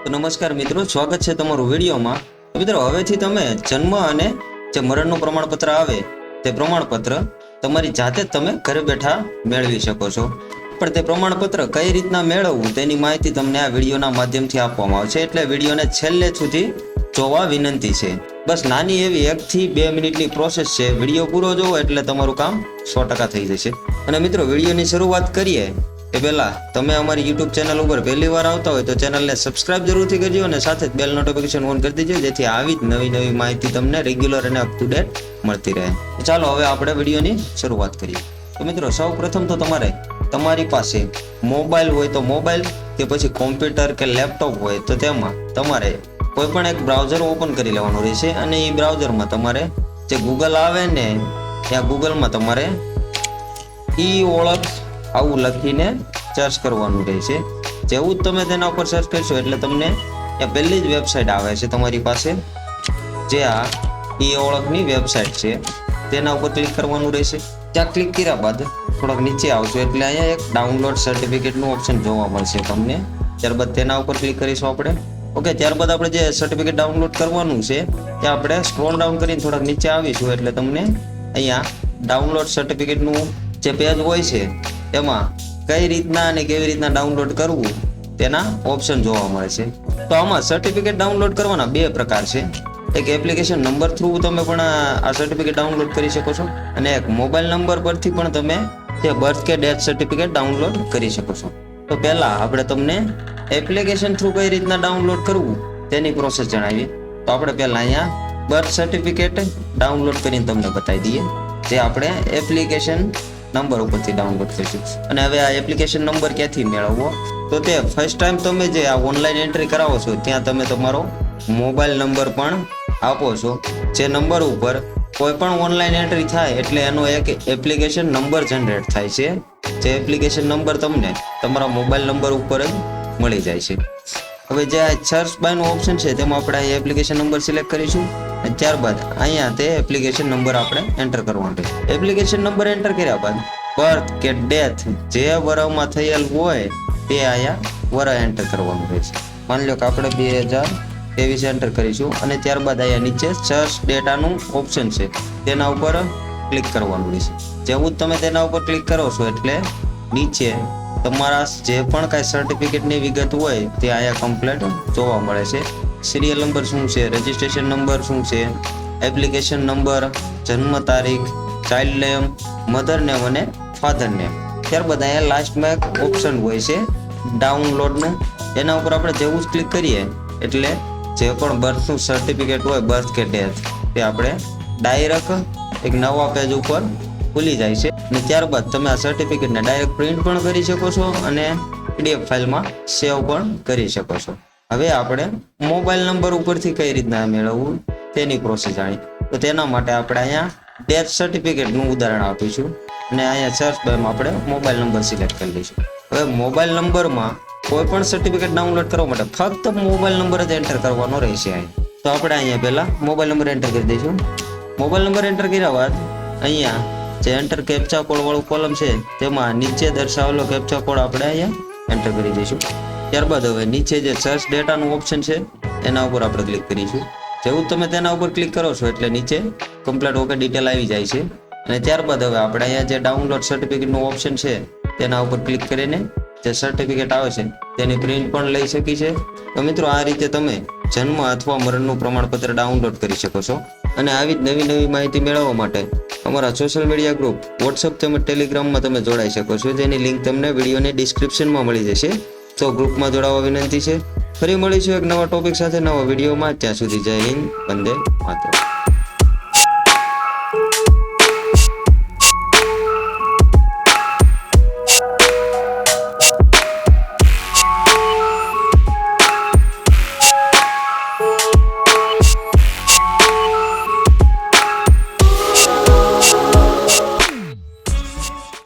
તો નમસ્કાર મિત્રો, સ્વાગત છે તમારું વિડીયોમાં। તો મિત્રો, હવેથી તમે જન્મ અને જે મરણનું પ્રમાણપત્ર આવે તે પ્રમાણપત્ર તમારી જાતે જ તમે ઘરે બેઠા મેળવી શકો છો। પણ તે પ્રમાણપત્ર કઈ રીતના મેળવવું તેની માહિતી તમને આ વિડીયોના માધ્યમથી આપવામાં આવશે, એટલે વિડીયોને છેલ્લે સુધી જોવા વિનંતી છે। બસ નાની એવી 1 થી 2 મિનિટની પ્રોસેસ છે। વિડીયો પૂરો જોવો એટલે તમારું કામ 100% થઈ જશે। અને મિત્રો, વિડીયોની શરૂઆત કરીએ એ પહેલા તમે અમારી YouTube ચેનલ ઉપર પહેલી વાર આવતા હોય તો ચેનલને સબસ્ક્રાઇબ જરૂરથી કરજો અને સાથે જ બેલ નોટિફિકેશન ઓન કરી દેજો, જેથી આવી જ નવી માહિતી તમને રેગ્યુલર અને અપ ટુ ડેટ મળતી રહે। ચાલો હવે આપણે વિડીયોની શરૂઆત કરીએ। તો મિત્રો, સૌ પ્રથમ તો તમારી પાસે મોબાઈલ હોય તો મોબાઈલ કે પછી કોમ્પ્યુટર કે લેપટોપ હોય તો તેમાં તમારે કોઈ પણ એક બ્રાઉઝર ઓપન કરી લેવાનું રહેશે અને એ બ્રાઉઝરમાં તમારે જે ગૂગલ આવે ને ત્યાં ગૂગલમાં તમારે ઈ ઓળખ આવું લખીને સર્ચ કરવાનું રહેશે। જેવું જ તમે તેના ઉપર સર્ચ કરશો એટલે તમને ત્યાં પહેલી જ વેબસાઇટ આવે છે તમારી પાસે, જે આ ઈ ઓળખની વેબસાઇટ છે, તેના ઉપર ક્લિક કરવાનું રહેશે। ત્યાં ક્લિક કર્યા બાદ થોડાક નીચે આવશો એટલે અહીંયા એક ડાઉનલોડ સર્ટિફિકેટનું ઓપ્શન જોવા મળશે તમને। ત્યારબાદ તેના ઉપર ક્લિક કરીશું આપણે। ઓકે, ત્યારબાદ આપણે જે સર્ટિફિકેટ ડાઉનલોડ કરવાનું છે ત્યાં આપણે સ્ક્રોલ ડાઉન કરીને થોડાક નીચે આવીશું એટલે તમને અહીંયા ડાઉનલોડ સર્ટિફિકેટનું જે પેજ હોય છે એમાં કઈ રીતના અને કેવી રીતના ડાઉનલોડ કરવું તેના ઓપ્શન જોવા મળે છે। તો આમાં સર્ટિફિકેટ ડાઉનલોડ કરવાના 2 પ્રકાર છે। એક એપ્લિકેશન નંબર થ્રુ તમે પણ આ સર્ટિફિકેટ ડાઉનલોડ કરી શકો છો અને એક મોબાઈલ નંબર પરથી પણ તમે જે બર્થ કે ડેથ સર્ટિફિકેટ ડાઉનલોડ કરી શકો છો। તો પહેલા આપણે તમને એપ્લિકેશન થ્રુ કઈ રીતના ડાઉનલોડ કરવું તેની પ્રોસેસ જણાવીએ। તો આપણે પહેલા અહીંયા બર્થ સર્ટિફિકેટ ડાઉનલોડ કરીને તમને બતાવી દઈએ, જે આપણે એપ્લિકેશન નંબર ઉપરથી ડાઉનલોડ કરીશું। અને હવે આ એપ્લિકેશન નંબર ક્યાંથી મેળવવો, તો તે ફર્સ્ટ ટાઈમ તમે જે આ ઓનલાઈન એન્ટ્રી કરાવો છો ત્યાં તમે તમારો મોબાઈલ નંબર પણ આપો છો। જે નંબર ઉપર કોઈ પણ ઓનલાઈન એન્ટ્રી થાય એટલે એનો એક એપ્લિકેશન નંબર જનરેટ થાય છે, જે એપ્લિકેશન નંબર તમને તમારા મોબાઈલ નંબર ઉપર જ મળી જાય છે। હવે જે આ સર્ચ બાયનું ઓપ્શન છે તેમાં આપણે આ એપ્લિકેશન નંબર સિલેક્ટ કરીશું અને ત્યારબાદ અહીંયા તે એપ્લિકેશન નંબર આપણે એન્ટર કરવાનો છે। એપ્લિકેશન નંબર એન્ટર કર્યા બાદ બર્થ કે ડેથ જે વર્ષમાં થયેલ હોય તે અહીંયા વર્ષ એન્ટર કરવાનું રહેશે। માની લો કે આપણે 2023 એન્ટર કરીશું અને ત્યારબાદ અહીંયા નીચે સર્ચ ડેટાનું ઓપ્શન છે તેના ઉપર ક્લિક કરવાનું રહેશે। જેવું જ તમે તેના ઉપર ક્લિક કરો છો એટલે નીચે તમારા જે પણ કાંઈ સર્ટિફિકેટની વિગત હોય તે અહીંયા કમ્પ્લીટ જોવા મળે છે। સિરિયલ નંબર શું છે, રજિસ્ટ્રેશન નંબર શું છે, એપ્લિકેશન નંબર, જન્મ તારીખ, ચાઇલ્ડ નેમ, મધર નેમ અને ફાધર નેમ। ત્યારબાદ અહીંયા લાસ્ટમાં એક ઓપ્શન હોય છે ડાઉનલોડનું, એના ઉપર આપણે જેવું જ ક્લિક કરીએ એટલે જે પણ બર્થનું સર્ટિફિકેટ હોય, બર્થ કે ડેથ, તે આપણે ડાયરેક્ટ એક નવા પેજ ઉપર ખુલી જાય છે અને ત્યારબાદ તમે આ સર્ટિફિકેટને ડાયરેક્ટ પ્રિન્ટ પણ કરી શકો છો અને PDF ફાઇલમાં સેવ પણ કરી શકો છો। હવે આપણે મોબાઈલ નંબર ઉપરથી કઈ રીતના મેળવવું તેની પ્રોસેસ જાણી, તો તેના માટે આપણે અહીંયા ડેથ સર્ટિફિકેટનું ઉદાહરણ આપીશું અને અહીંયા સર્ચ બારમાં આપણે મોબાઈલ નંબર સિલેક્ટ કરી લઈશું। હવે મોબાઈલ નંબરમાં કોઈ પણ સર્ટિફિકેટ ડાઉનલોડ કરવા માટે ફક્ત મોબાઈલ નંબર જ એન્ટર કરવાનો રહેશે। તો આપણે અહીંયા પહેલા મોબાઈલ નંબર એન્ટર કરી દઈશું। મોબાઈલ નંબર એન્ટર કર્યા બાદ અહીંયા જે એન્ટર કેપ્ચા કોડ વાળું કોલમ છે તેમાં નીચે દર્શાવેલો કેપ્ચા કોડ આપણે અહીંયા એન્ટર કરી દઈશું। ત્યારબાદ હવે નીચે જે સર્ચ ડેટાનું ઓપ્શન છે એના ઉપર આપણે ક્લિક કરીશું। જેવું તમે તેના ઉપર ક્લિક કરો છો એટલે નીચે કમ્પ્લીટ ઓકે ડિટેલ આવી જાય છે અને ત્યારબાદ હવે આપણે અહીંયા જે ડાઉનલોડ સર્ટિફિકેટનું ઓપ્શન છે તેના ઉપર ક્લિક કરીને જે સર્ટિફિકેટ આવે છે તેની પ્રિન્ટ પણ લઈ શકી છે। તો મિત્રો, આ રીતે તમે જન્મ અથવા મરણનું પ્રમાણપત્ર ડાઉનલોડ કરી શકો છો અને આવી જ નવી માહિતી મેળવવા માટે અમારા સોશિયલ મીડિયા ગ્રુપ વોટ્સઅપ તેમજ ટેલિગ્રામમાં તમે જોડાઈ શકો છો, જેની લિંક તમને વિડીયોની ડિસ્ક્રિપ્શનમાં મળી જશે। તો ગ્રુપમાં જોડાવા વિનંતી છે। ફરી મળીશું એક નવા ટોપિક સાથે નવા વિડીયોમાં। ત્યાં સુધી જય હિન્દ, વંદે માતરમ।